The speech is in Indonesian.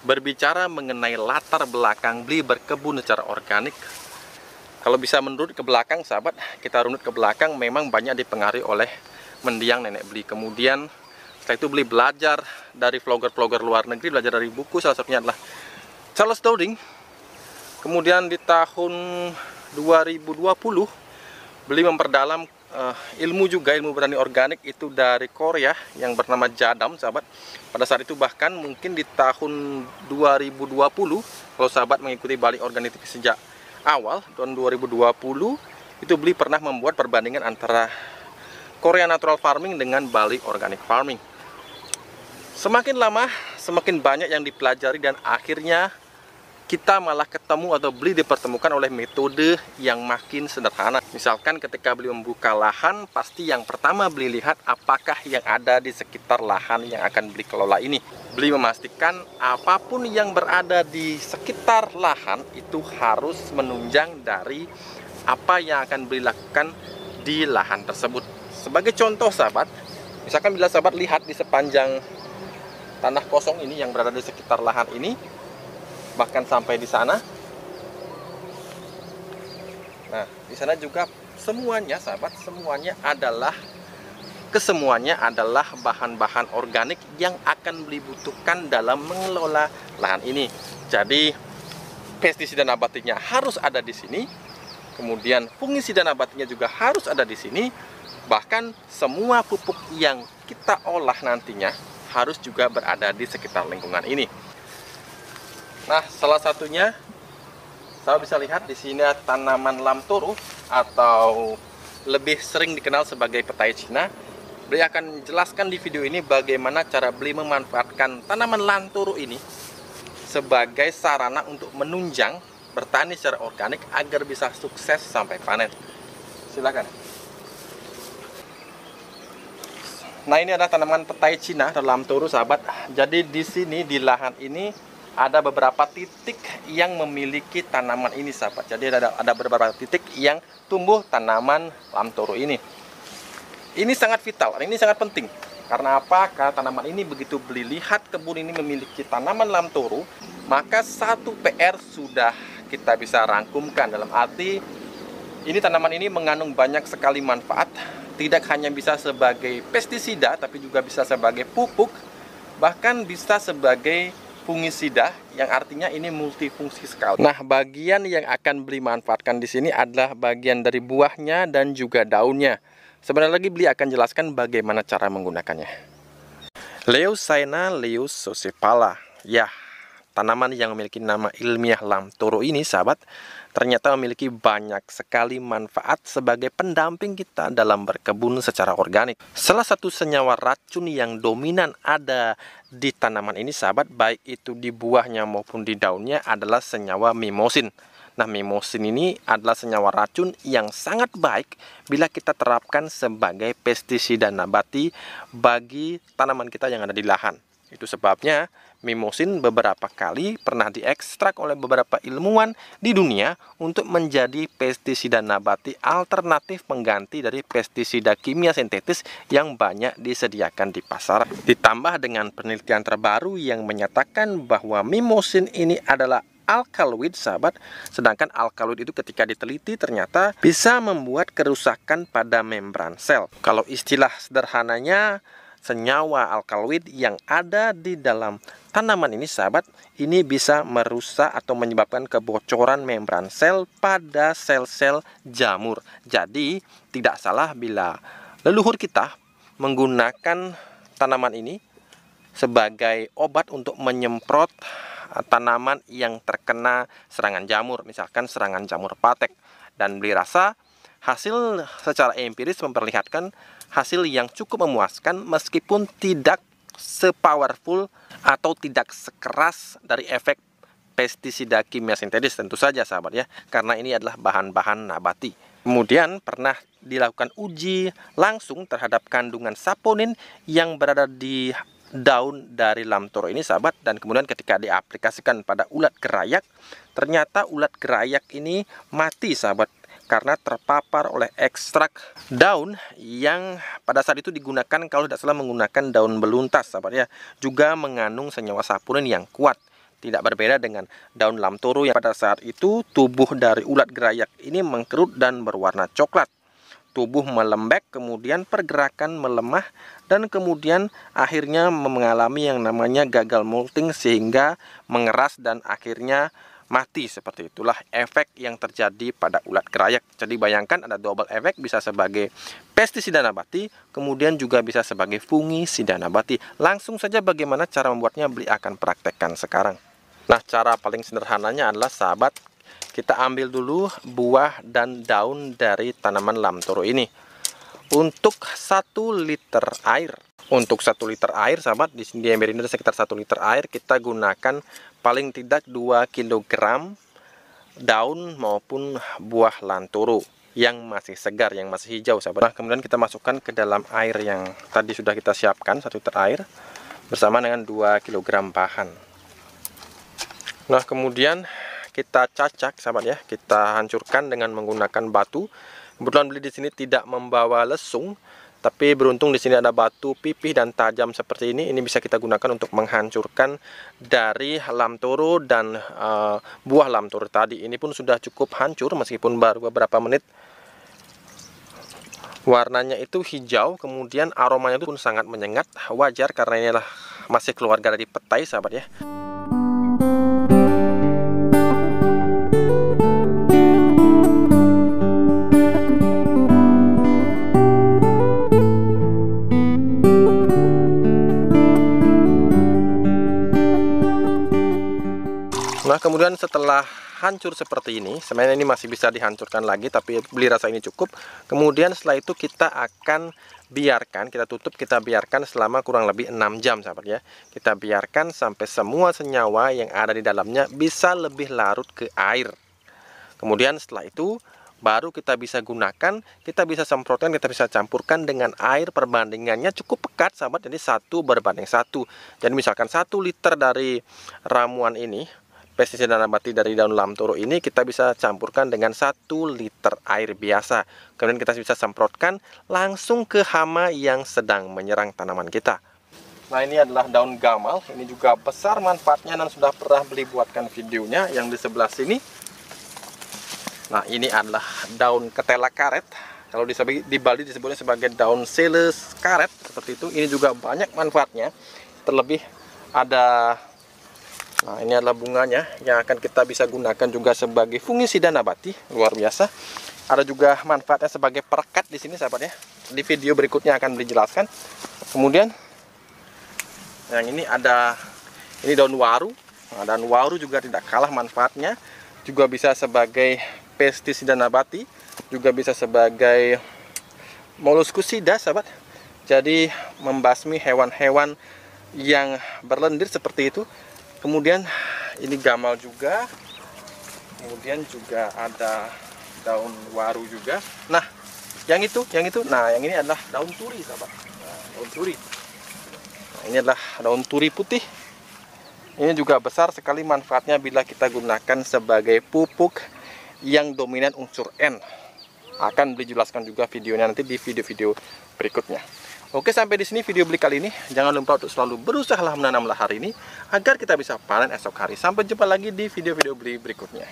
berbicara mengenai latar belakang Bli berkebun secara organik. Kalau bisa menurut ke belakang, sahabat, kita runut ke belakang, memang banyak dipengaruhi oleh mendiang nenek Bli. Kemudian setelah itu Bli belajar dari vlogger-vlogger luar negeri, belajar dari buku, salah satunya adalah Charles Dowding. Kemudian di tahun 2020 Bli memperdalam ilmu berani organik itu dari Korea yang bernama Jadam, sahabat. Pada saat itu bahkan mungkin di tahun 2020, kalau sahabat mengikuti Bali Organik sejak awal tahun 2020, itu Bli pernah membuat perbandingan antara Korea Natural Farming dengan Bali Organic Farming. Semakin lama semakin banyak yang dipelajari dan akhirnya kita malah ketemu atau Bli dipertemukan oleh metode yang makin sederhana. Misalkan ketika Bli membuka lahan, pasti yang pertama Bli lihat apakah yang ada di sekitar lahan yang akan Bli kelola ini. Bli memastikan apapun yang berada di sekitar lahan itu harus menunjang dari apa yang akan Bli lakukan di lahan tersebut. Sebagai contoh, sahabat, misalkan bila sahabat lihat di sepanjang tanah kosong ini yang berada di sekitar lahan ini, bahkan sampai di sana. Nah, di sana juga semuanya, sahabat, kesemuanya adalah bahan-bahan organik yang akan dibutuhkan dalam mengelola lahan ini. Jadi, pestisida nabatinya harus ada di sini. Kemudian fungisida nabatinya juga harus ada di sini. Bahkan semua pupuk yang kita olah nantinya harus juga berada di sekitar lingkungan ini. Nah, salah satunya saya bisa lihat di sini tanaman lam toru atau lebih sering dikenal sebagai petai Cina. Bli akan jelaskan di video ini bagaimana cara Bli memanfaatkan tanaman lam toru ini sebagai sarana untuk menunjang bertani secara organik agar bisa sukses sampai panen. Silakan. Nah, ini adalah tanaman petai Cina atau lam toru, sahabat. Jadi di sini di lahan ini ada beberapa titik yang memiliki tanaman ini, sahabat. Jadi ada beberapa titik yang tumbuh tanaman lam toru ini. Ini sangat vital, ini sangat penting. Karena apa? Karena tanaman ini begitu Bli lihat kebun ini memiliki tanaman lam toru, maka satu PR sudah kita bisa rangkumkan. Dalam arti, ini tanaman ini mengandung banyak sekali manfaat. Tidak hanya bisa sebagai pestisida, tapi juga bisa sebagai pupuk, bahkan bisa sebagai fungisida, yang artinya ini multifungsi sekali. Nah, bagian yang akan Bli manfaatkan di sini adalah bagian dari buahnya dan juga daunnya. Sebentar lagi Bli akan jelaskan bagaimana cara menggunakannya. Leucaena leucocephala. Ya, tanaman yang memiliki nama ilmiah lam toru ini, sahabat, ternyata memiliki banyak sekali manfaat sebagai pendamping kita dalam berkebun secara organik. Salah satu senyawa racun yang dominan ada di tanaman ini, sahabat, baik itu di buahnya maupun di daunnya, adalah senyawa mimosin. Nah, mimosin ini adalah senyawa racun yang sangat baik bila kita terapkan sebagai pestisida nabati bagi tanaman kita yang ada di lahan. Itu sebabnya mimosin beberapa kali pernah diekstrak oleh beberapa ilmuwan di dunia untuk menjadi pestisida nabati alternatif pengganti dari pestisida kimia sintetis yang banyak disediakan di pasar. Ditambah dengan penelitian terbaru yang menyatakan bahwa mimosin ini adalah alkaloid, sahabat. Sedangkan alkaloid itu ketika diteliti ternyata bisa membuat kerusakan pada membran sel. Kalau istilah sederhananya, senyawa alkaloid yang ada di dalam tanaman ini, sahabat, ini bisa merusak atau menyebabkan kebocoran membran sel pada sel-sel jamur. Jadi, tidak salah bila leluhur kita menggunakan tanaman ini sebagai obat untuk menyemprot tanaman yang terkena serangan jamur, misalkan serangan jamur patek. Dan Bli rasa hasil secara empiris memperlihatkan hasil yang cukup memuaskan meskipun tidak sepowerful atau tidak sekeras dari efek pestisida kimia sintetis, tentu saja, sahabat, ya, karena ini adalah bahan-bahan nabati. Kemudian pernah dilakukan uji langsung terhadap kandungan saponin yang berada di daun dari lam toru ini, sahabat, dan kemudian ketika diaplikasikan pada ulat gerayak, ternyata ulat gerayak ini mati, sahabat, karena terpapar oleh ekstrak daun yang pada saat itu digunakan, kalau tidak salah, menggunakan daun beluntas, sahabat, ya, juga mengandung senyawa saponin yang kuat. Tidak berbeda dengan daun lamtoro yang pada saat itu tubuh dari ulat gerayak ini mengkerut dan berwarna coklat. Tubuh melembek, kemudian pergerakan melemah, dan kemudian akhirnya mengalami yang namanya gagal molting sehingga mengeras dan akhirnya mati. Seperti itulah efek yang terjadi pada ulat gerayak. Jadi bayangkan ada double efek, bisa sebagai pestisida nabati, kemudian juga bisa sebagai fungisida nabati. Langsung saja bagaimana cara membuatnya, Beli akan praktekkan sekarang. Nah, cara paling sederhananya adalah sahabat, kita ambil dulu buah dan daun dari tanaman lamtoro ini. Untuk 1 liter air, sahabat, di sini di ember ini ada sekitar 1 liter air, kita gunakan paling tidak 2 kg daun maupun buah lamtoro yang masih segar, yang masih hijau, sahabat. Nah, kemudian kita masukkan ke dalam air yang tadi sudah kita siapkan, 1 liter air bersama dengan 2 kg bahan. Nah, kemudian kita cacak, sahabat ya. Kita hancurkan dengan menggunakan batu. Kebetulan Beli di sini tidak membawa lesung, tapi beruntung di sini ada batu pipih dan tajam seperti ini. Ini bisa kita gunakan untuk menghancurkan dari lamtoro dan buah lamtoro tadi. Ini pun sudah cukup hancur meskipun baru beberapa menit. Warnanya itu hijau, kemudian aromanya itu pun sangat menyengat. Wajar karena ini adalah masih keluarga dari petai, sahabat ya. Nah, kemudian setelah hancur seperti ini, sebenarnya ini masih bisa dihancurkan lagi, tapi Beli rasa ini cukup. Kemudian setelah itu kita akan biarkan, kita tutup, kita biarkan selama kurang lebih 6 jam, sahabat ya. Kita biarkan sampai semua senyawa yang ada di dalamnya bisa lebih larut ke air. Kemudian setelah itu baru kita bisa gunakan, kita bisa semprotkan, kita bisa campurkan dengan air. Perbandingannya cukup pekat, sahabat, jadi 1:1. Jadi misalkan 1 liter dari ramuan ini, pestisida nabati dari daun lamtoro ini, kita bisa campurkan dengan 1 liter air biasa. Kemudian kita bisa semprotkan langsung ke hama yang sedang menyerang tanaman kita. Nah, ini adalah daun gamal. Ini juga besar manfaatnya dan sudah pernah Beli buatkan videonya yang di sebelah sini. Nah, ini adalah daun ketela karet. Kalau di Bali disebutnya sebagai daun seles karet, seperti itu. Ini juga banyak manfaatnya. Terlebih ada, nah, ini adalah bunganya yang akan kita bisa gunakan juga sebagai fungisida nabati, luar biasa. Ada juga manfaatnya sebagai perekat di sini, sahabat ya. Di video berikutnya akan dijelaskan. Kemudian yang ini ada, ini daun waru. Nah, daun waru juga tidak kalah manfaatnya, juga bisa sebagai pestisida nabati, juga bisa sebagai moluskusida, sahabat. Jadi membasmi hewan-hewan yang berlendir seperti itu. Kemudian ini gamal juga, kemudian juga ada daun waru juga. Nah, yang itu, nah yang ini adalah daun turi, sahabat. Nah, daun turi. Nah, ini adalah daun turi putih. Ini juga besar sekali manfaatnya bila kita gunakan sebagai pupuk yang dominan unsur N. Akan dijelaskan juga videonya nanti di video-video berikutnya. Oke, sampai di sini video Beli kali ini. Jangan lupa untuk selalu berusaha menanamlah hari ini agar kita bisa panen esok hari. Sampai jumpa lagi di video-video Beli berikutnya.